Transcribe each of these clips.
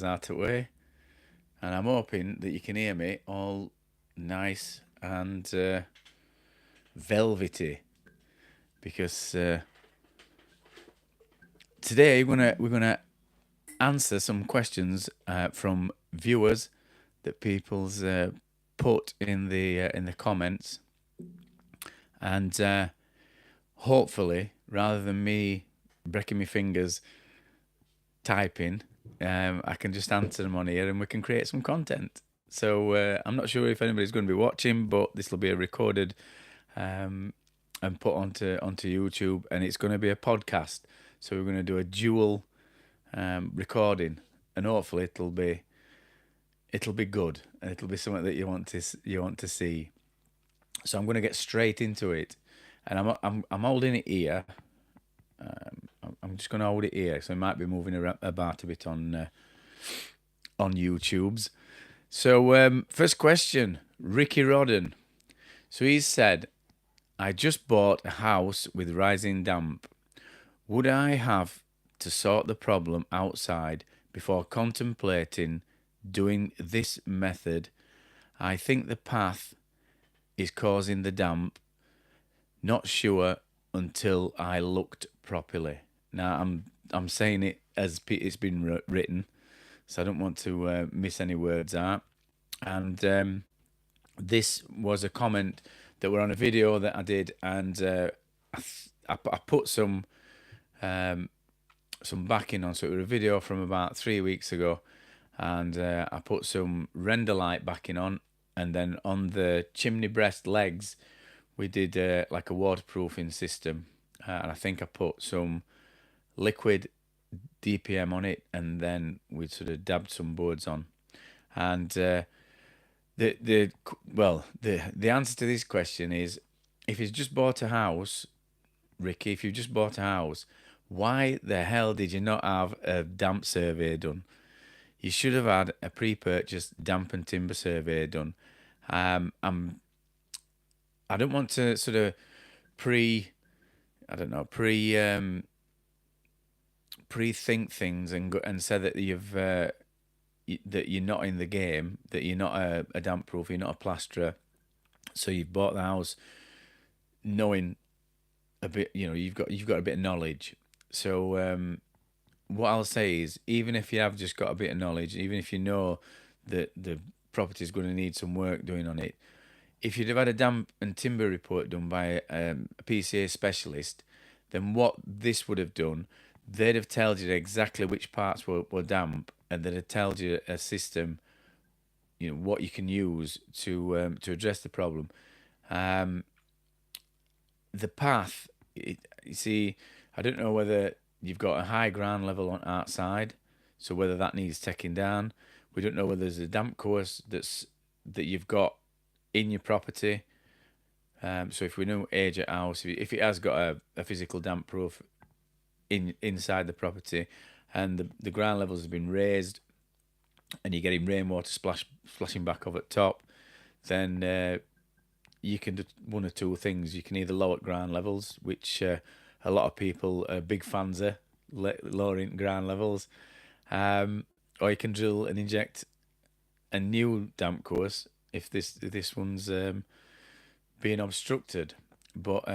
out of the way, and I'm hoping that you can hear me all nice and velvety because today we're gonna answer some questions from viewers that people's put in the comments, and hopefully, rather than me breaking my fingers typing, I can just answer them on here and we can create some content. So I'm not sure if anybody's going to be watching, but this will be a recorded um, and put onto YouTube, and it's going to be a podcast. So we're going to do a dual recording, and hopefully it'll be good, and it'll be something that you want to see. So I'm going to get straight into it, and I'm holding it here. I'm just going to hold it here, so I might be moving about a bit on YouTube's. So first question, Ricky Rodden. So he said, I just bought a house with rising damp. Would I have to sort the problem outside before contemplating doing this method? I think the path is causing the damp. Not sure until I looked properly. Now I'm saying it as it's been written, so I don't want to miss any words out. And this was a comment that were on a video that I did, and I put some backing on. So it was a video from about 3 weeks ago, and I put some render light backing on, and then on the chimney breast legs, we did like a waterproofing system, and I think I put some liquid DPM on it, and then we sort of dabbed some boards on, and the answer to this question is, if he's just bought a house, Ricky, if you've just bought a house, why the hell did you not have a damp survey done? You should have had a pre-purchase damp and timber survey done. I don't want to sort of pre, I don't know, pre-think things and say that that you're not in the game, that you're not a damp proof, you're not a plasterer. So you've bought the house knowing a bit, you've got a bit of knowledge. So what I'll say is, even if you have just got a bit of knowledge, even if you know that the property is going to need some work doing on it, if you'd have had a damp and timber report done by a PCA specialist, then what this would have done, they'd have told you exactly which parts were damp, and they'd have told you a system, what you can use to address the problem. Um, the path, you see, I don't know whether you've got a high ground level on outside, so whether that needs taking down. We don't know whether there's a damp course that you've got in your property. So if we know age at house, if it has got a physical damp proof inside the property, and the ground levels have been raised, and you're getting rainwater splashing back off at top, then you can do one or two things. You can either lower ground levels, which a lot of people are big fans of, lowering ground levels, or you can drill and inject a new damp course if this one's being obstructed. But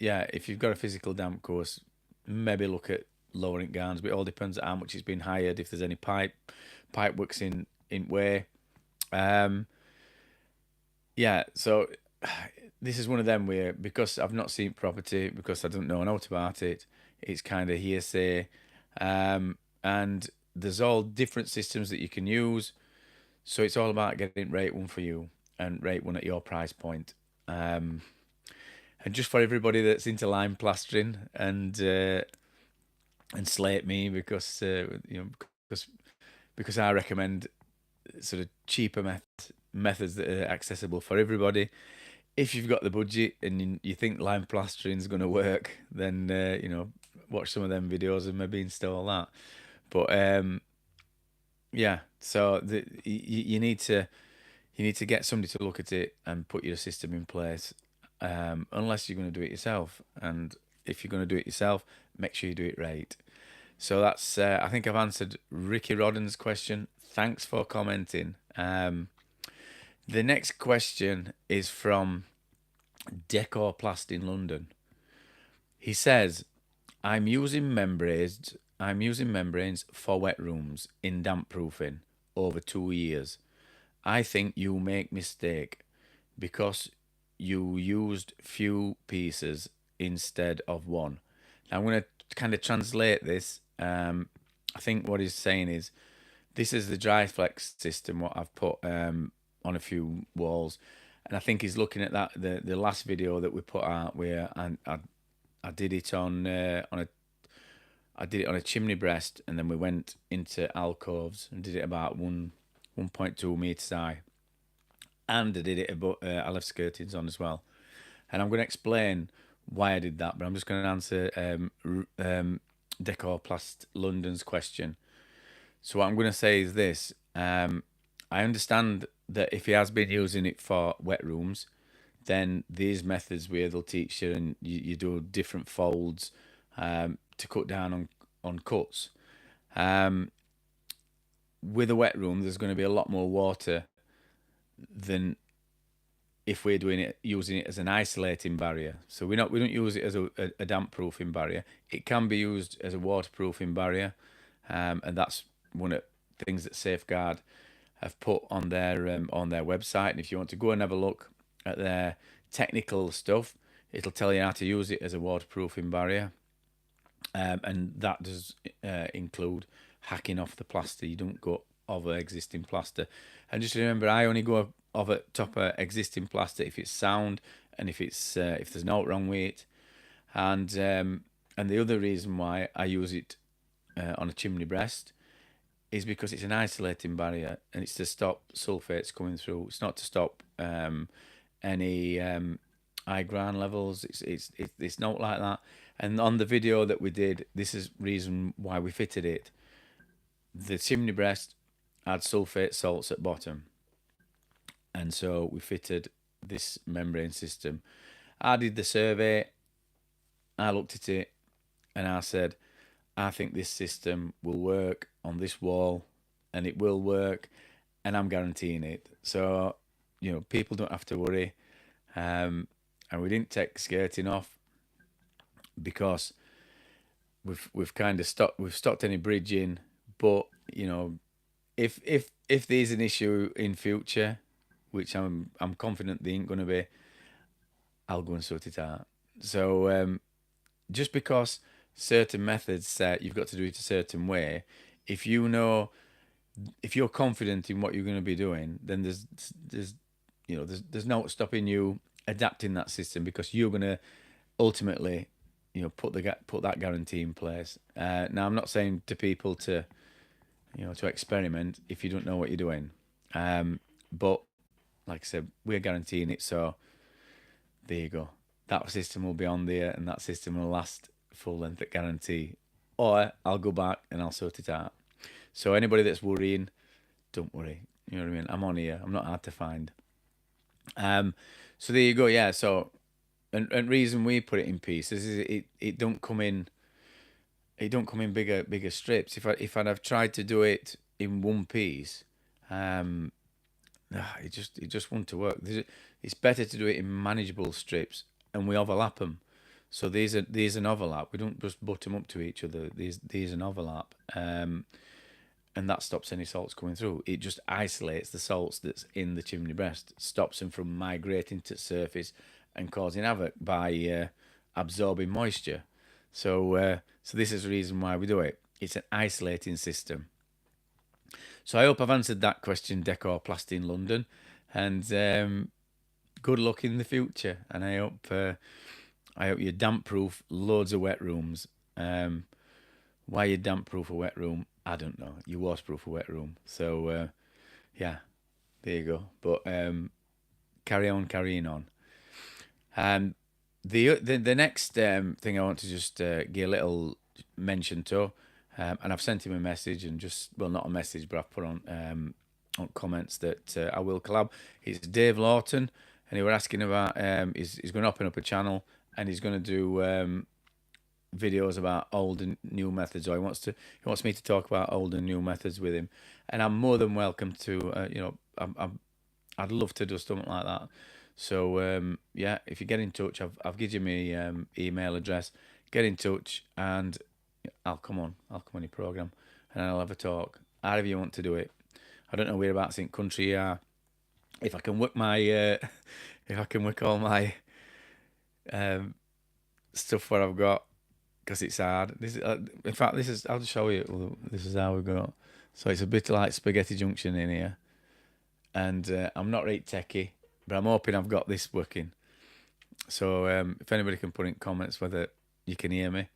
yeah, if you've got a physical damp course, maybe look at lowering grounds. But it all depends on how much it's been hired, if there's any pipe works in way. Yeah, so this is one of them where, because I've not seen property, because I don't know enough about it, it's kind of hearsay. And there's all different systems that you can use. So it's all about getting rate one for you and rate one at your price point. And just for everybody that's into lime plastering and slate me, because because I recommend sort of cheaper methods that are accessible for everybody. If you've got the budget and you think lime plastering is going to work, then watch some of them videos and maybe install that. But yeah, so you need to get somebody to look at it and put your system in place, unless you're going to do it yourself. And if you're going to do it yourself, make sure you do it right. So that's I think I've answered Ricky Rodden's question. Thanks for commenting. The next question is from Decorplast in London. He says, I'm using membranes for wet rooms in damp proofing over 2 years. I think you make mistake because you used few pieces instead of one. Now I'm going to kind of translate this. I think what he's saying is this is the Dryflex system what I've put on a few walls, and I think he's looking at that the last video that we put out where I did it on I did it on a chimney breast, and then we went into alcoves and did it about 1.2 meters high, and I did it above. I left skirtings on as well, and I'm going to explain why I did that, but I'm just going to answer Decorplast London's question. So what I'm going to say is this: I understand that if he has been using it for wet rooms, then these methods where they'll teach you and you do different folds to cut down on cuts. With a wet room, there's going to be a lot more water than if we're doing it using it as an isolating barrier. So we don't use it as a damp proofing barrier. It can be used as a waterproofing barrier, and that's one of the things that Safeguard have put on their website. And if you want to go and have a look at their technical stuff, it'll tell you how to use it as a waterproofing barrier, and that does include hacking off the plaster. You don't go over existing plaster, and just remember, I only go over top of existing plaster if it's sound and if there's no wrong with it. And the other reason why I use it on a chimney breast is because it's an isolating barrier, and it's to stop sulfates coming through. It's not to stop any high ground levels. It's not like that. And on the video that we did, this is reason why we fitted it. The chimney breast had sulfate salts at bottom, and so we fitted this membrane system. I did the survey, I looked at it, and I said, I think this system will work on this wall, and it will work, and I'm guaranteeing it. So, people don't have to worry. And we didn't take skirting off because we've kind of stopped any bridging. But if there's an issue in future, which I'm confident there ain't gonna be, I'll go and sort it out. So just because certain methods say you've got to do it a certain way, if you're confident in what you're going to be doing, then there's no stopping you adapting that system, because you're going to ultimately put that guarantee in place. Now I'm not saying to people to experiment if you don't know what you're doing, but like I said, we're guaranteeing it, so there you go. That system will be on there, and that system will last full length at guarantee. Or I'll go back and I'll sort it out. So anybody that's worrying, don't worry. You know what I mean? I'm on here. I'm not hard to find. So there you go. Yeah. So, and reason we put it in pieces is it don't come in. It don't come in bigger strips. If I'd have tried to do it in one piece, it just wouldn't work. It's better to do it in manageable strips, and we overlap them. So these an overlap. We don't just butt them up to each other. These an overlap, and that stops any salts coming through. It just isolates the salts that's in the chimney breast, stops them from migrating to the surface and causing havoc by absorbing moisture. So this is the reason why we do it. It's an isolating system. So I hope I've answered that question, Decorplast in London, and good luck in the future. And I hope you damp proof loads of wet rooms. Why you damp proof a wet room, I don't know. You waterproof a wet room. So yeah, there you go. But carrying on. The next thing I want to just give a little mention to, and I've sent him a message, and not a message, but I've put on comments that I will collab. It's Dave Lawton, and he were asking about he's going to open up a channel, and he's going to do videos about old and new methods, or he wants me to talk about old and new methods with him, and I'm more than welcome to. I'd love to do something like that. So yeah, if you get in touch, I've given you my email address. Get in touch, and I'll come on. I'll come on your program, and I'll have a talk. However you want to do it. I don't know whereabouts in country you are. If I can work my, if I can work all my um, stuff what I've got, because it's hard. This is, in fact, this is. I'll just show you. This is how we go. So it's a bit like spaghetti junction in here, and I'm not right techie, but I'm hoping I've got this working. So if anybody can put in comments whether you can hear me,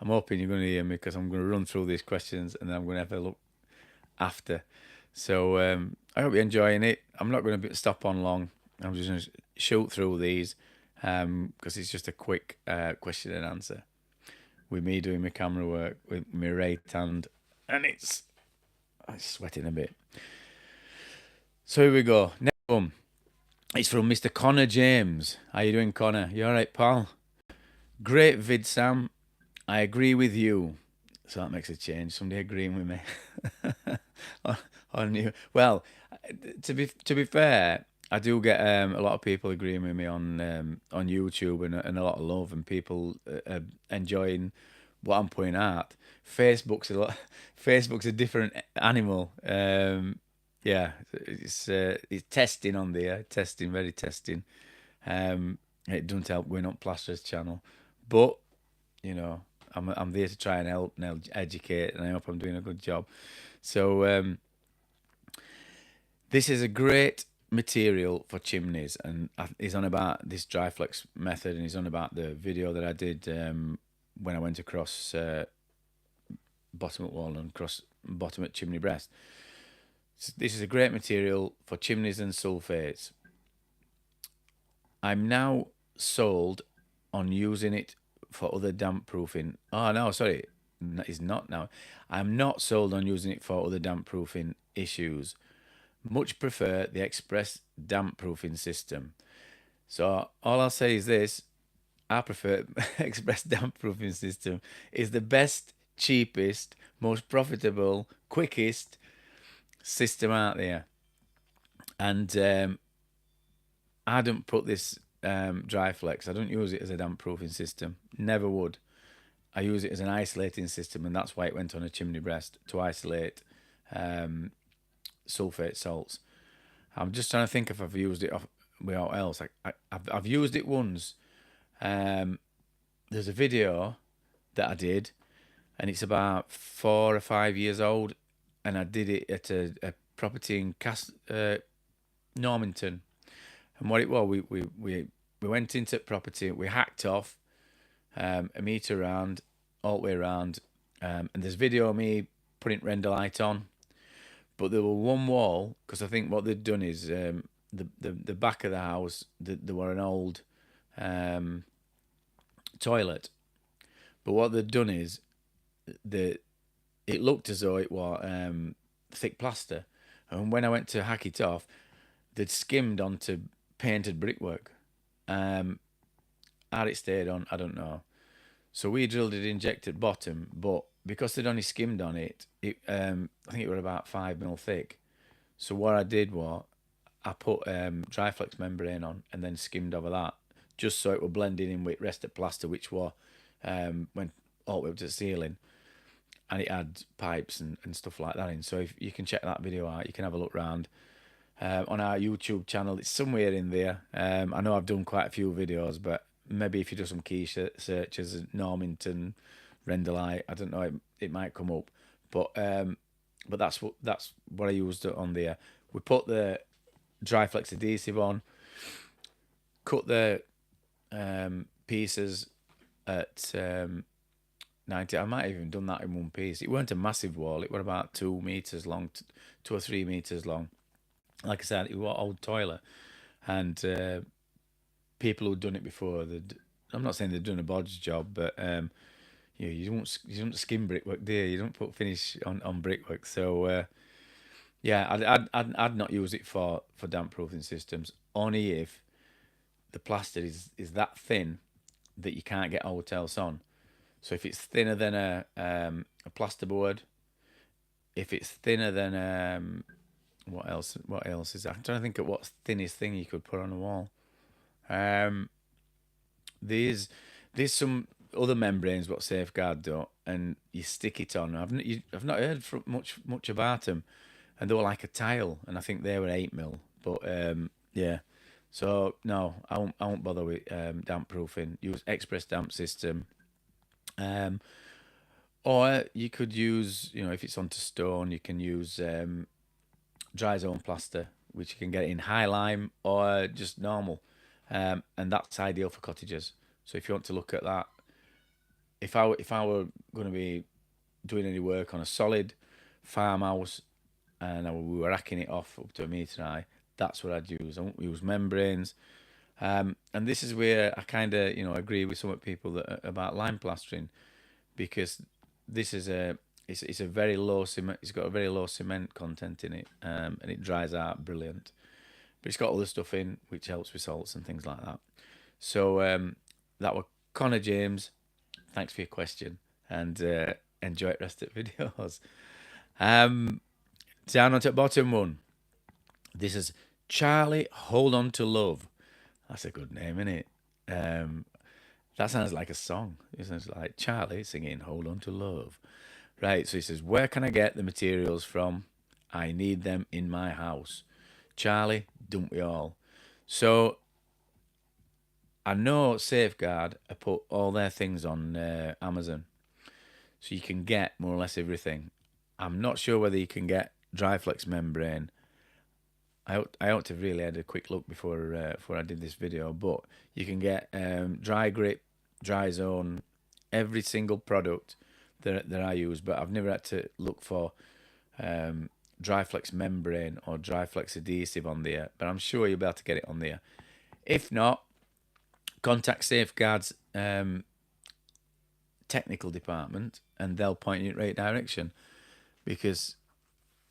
I'm hoping you're going to hear me, because I'm going to run through these questions and then I'm going to have a look after. So I hope you're enjoying it. I'm not going to stop on long. I'm just going to shoot through these because it's just a quick question and answer with me doing my camera work with my right hand, and it's sweating a bit. So here we go. Next one. It's from Mr. Connor James. How you doing, Connor? You all right, pal? Great vid, Sam. I agree with you. So that makes a change. Somebody agreeing with me on you. Well, to be fair, I do get a lot of people agreeing with me on YouTube, and a lot of love, and people enjoying what I'm putting out. Facebook's a lot. Facebook's a different animal. Yeah, it's testing on there, testing, very testing. It doesn't help going up Plaster's channel, but you know, I'm there to try and help and educate, and I hope I'm doing a good job. So this is a great material for chimneys, and he's on about this Dryflex method, and he's on about the video that I did when I went across bottom at wall and across bottom at chimney breast. So this is a great material for chimneys and sulfates. I'm now sold on using it for other damp proofing. Oh no, sorry, it's not now. I'm not sold on using it for other damp proofing issues. Much prefer the express damp proofing system. So all I'll say is this: I prefer express damp proofing system. Is the best, cheapest, most profitable, quickest system out there. And I don't put this Dryflex. I don't use it as a damp proofing system. Never would. I use it as an isolating system, and that's why it went on a chimney breast, to isolate sulfate salts. I'm just trying to think if I've used it without else. I've used it once. There's a video that I did, and it's about 4 or 5 years old, and I did it at a property in Normanton. And what it was, we went into the property, we hacked off a metre round, all the way around, and there's video of me putting render light on. But there were one wall, because I think what they'd done is the back of the house, there were an old toilet. But what they'd done is it looked as though it was thick plaster, and when I went to hack it off, they'd skimmed onto painted brickwork. How it stayed on, I don't know. So we drilled it injected bottom, but because they'd only skimmed on it, I think it was about 5 mil thick. So what I did was I put Dryflex membrane on and then skimmed over that, just so it would blend in with rest of plaster, which was went all the way up to the ceiling, and it had pipes and stuff like that in. So if you can check that video out, you can have a look round on our YouTube channel. It's somewhere in there. I know I've done quite a few videos, but maybe if you do some key searches, Normanton, Renderlight, I don't know, it might come up. But that's what I used on there. We put the Dryflex adhesive on, cut the pieces at 90. I might have even done that in one piece. It weren't a massive wall. It was about 2 meters long, 2 or 3 meters long. Like I said, it was an old toilet, and people who'd done it before, I'm not saying they'd done a bodge job, but you don't skim brickwork, do you? You don't put finish on brickwork. So yeah, I'd not use it for damp proofing systems, only if the plaster is that thin that you can't get hotels on. So if it's thinner than a plasterboard, if it's thinner than what else? What else is that? I'm trying to think of what's thinnest thing you could put on a wall. Um, there's some other membranes what Safeguard do, and you stick it on. I've not heard much about them, and they were like a tile, and I think they were 8 mil. But yeah, so no, I won't bother with damp proofing. Use express damp system. Um, or you could use, if it's onto stone, you can use dry zone plaster, which you can get in high lime or just normal, and that's ideal for cottages. So if you want to look at that, if I were going to be doing any work on a solid farmhouse and we were racking it off up to a metre high, that's what I'd use. I won't use membranes. And this is where I kind of, agree with some of the people about lime plastering, because this is it's a very low cement. It's got a very low cement content in it, and it dries out brilliant. But it's got other stuff in which helps with salts and things like that. So that were Connor James. Thanks for your question, and enjoy the rest of the videos. Down onto the bottom one. This is Charlie Hold On to Love. That's a good name, isn't it? That sounds like a song. It sounds like Charlie singing Hold On to Love. Right, so he says, where can I get the materials from? I need them in my house. Charlie, don't we all? So I know Safeguard have put all their things on Amazon, so you can get more or less everything. I'm not sure whether you can get Dryflex membrane. I ought to have really had a quick look before I did this video, but you can get dry grip, dry zone, every single product that I use, but I've never had to look for Dryflex membrane or Dryflex adhesive on there, but I'm sure you'll be able to get it on there. If not, contact Safeguard's technical department and they'll point you in the right direction, because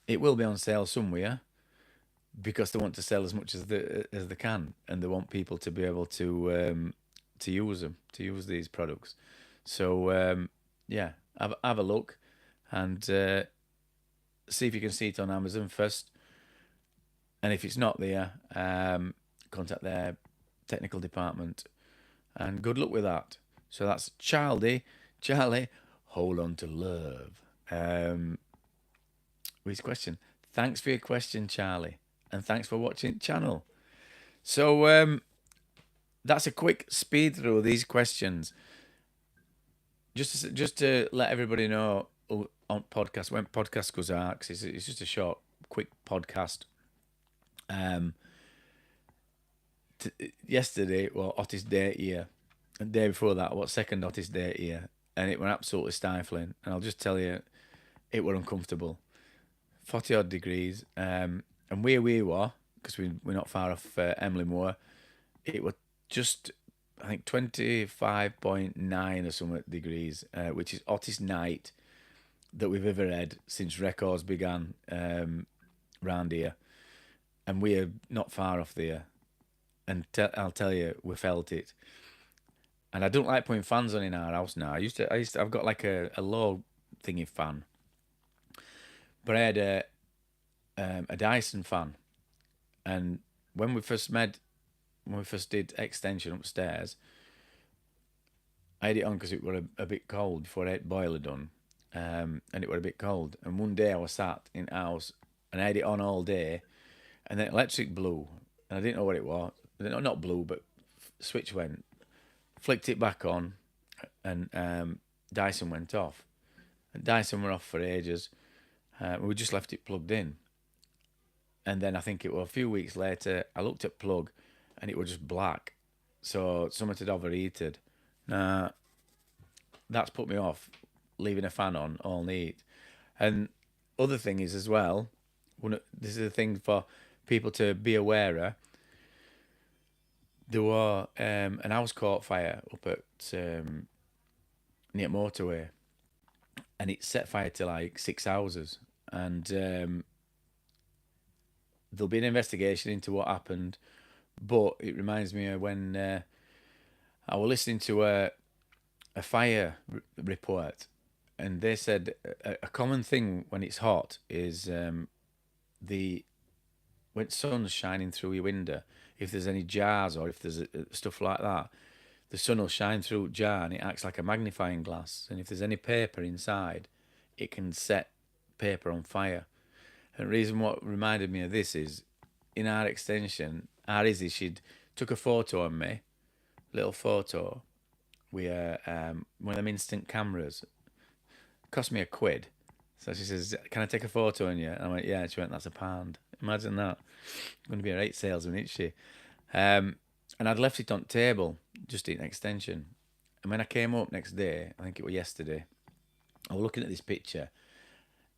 it will be on sale somewhere, because they want to sell as much as they can, and they want people to be able to use them, to use these products. So yeah, have a look and see if you can see it on Amazon first. And if it's not there, contact their technical department. And good luck with that. So that's Charlie, hold on to love. With his question. Thanks for your question, Charlie. And thanks for watching the channel. So that's a quick speed through of these questions. Just to let everybody know on podcast, when podcast goes out, 'cause it's just a short, quick podcast. Yesterday, well, hottest day here, and the day before that, what, second hottest day here, and it were absolutely stifling. And I'll just tell you, it were uncomfortable, 40 odd degrees. And where we were, because we're not far off Emily Moore, it was just, I think, 25.9 or something degrees, which is hottest night that we've ever had since records began round here. And we're not far off there. And I'll tell you, we felt it. And I don't like putting fans on in our house now. I've got like a low thingy fan, but I had a Dyson fan. And when we first did extension upstairs, I had it on because it were a bit cold before I had boiler done, and it were a bit cold. And one day I was sat in the house and I had it on all day, and then electric blew, and I didn't know what it was. Not blue, but switch went, flicked it back on, and Dyson went off. And Dyson were off for ages. We just left it plugged in. And then I think it was a few weeks later, I looked at plug and it was just black. So something had overheated. Now, that's put me off leaving a fan on all night. And other thing is as well, this is a thing for people to be aware of. There were an house caught fire up at near motorway, and it set fire to like 6 houses. And there'll be an investigation into what happened. But it reminds me of when I was listening to a fire report, and they said a common thing when it's hot is the when sun's shining through your window. If there's any jars or if there's stuff like that, the sun will shine through jar and it acts like a magnifying glass. And if there's any paper inside, it can set paper on fire. And the reason what reminded me of this is in our extension, our Izzy, she'd took a photo of me, little photo, with one of them instant cameras. Cost me £1. So she says, "Can I take a photo on you?" And I went, "Yeah." And she went, "That's £1." Imagine that. Going to be a right salesman, isn't she? And I'd left it on the table, just in extension. And when I came up next day, I think it was yesterday, I was looking at this picture,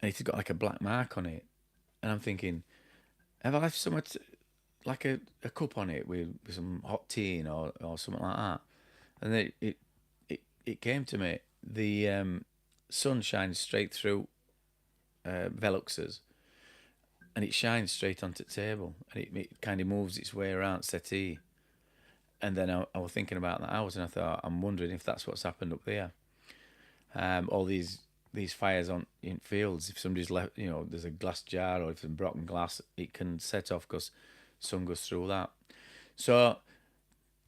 and it's got like a black mark on it. And I'm thinking, have I left somewhere like a cup on it with some hot tea in or something like that? And then it came to me. The sun shines straight through Veluxes, and it shines straight onto the table, and it kind of moves its way around settee. And then I was thinking about that hours, and I thought, I'm wondering if that's what's happened up there. All these fires on in fields. If somebody's left, there's a glass jar, or if there's broken glass, it can set off because sun goes through that. So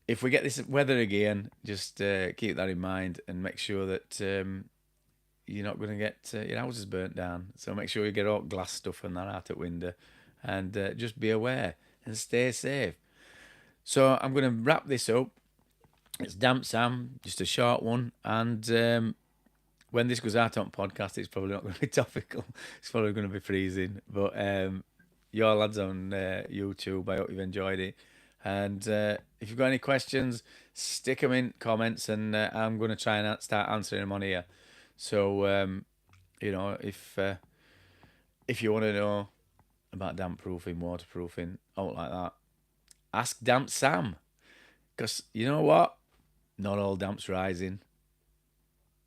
if we get this weather again, just keep that in mind and make sure that you're not going to get your houses burnt down. So make sure you get all glass stuff and that out the window, and just be aware and stay safe. So I'm going to wrap this up. It's Damp Sam, just a short one, and when this goes out on podcast, it's probably not going to be topical. It's probably going to be freezing. But your lads on YouTube, I hope you've enjoyed it. And if you've got any questions, stick them in comments, and I'm going to try and start answering them on here. So if you want to know about damp proofing, waterproofing, all like that, ask Damp Sam. Because you know what? Not all damp's rising.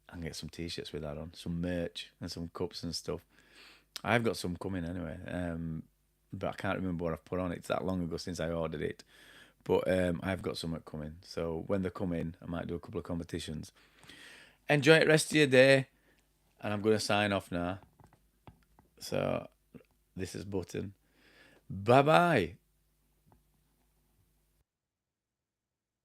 I can get some t-shirts with that on, some merch and some cups and stuff. I've got some coming anyway, but I can't remember what I've put on it. It's that long ago since I ordered it. But I've got some coming. So when they come in, I might do a couple of competitions. Enjoy the rest of your day. And I'm going to sign off now. So this is Button. Bye-bye.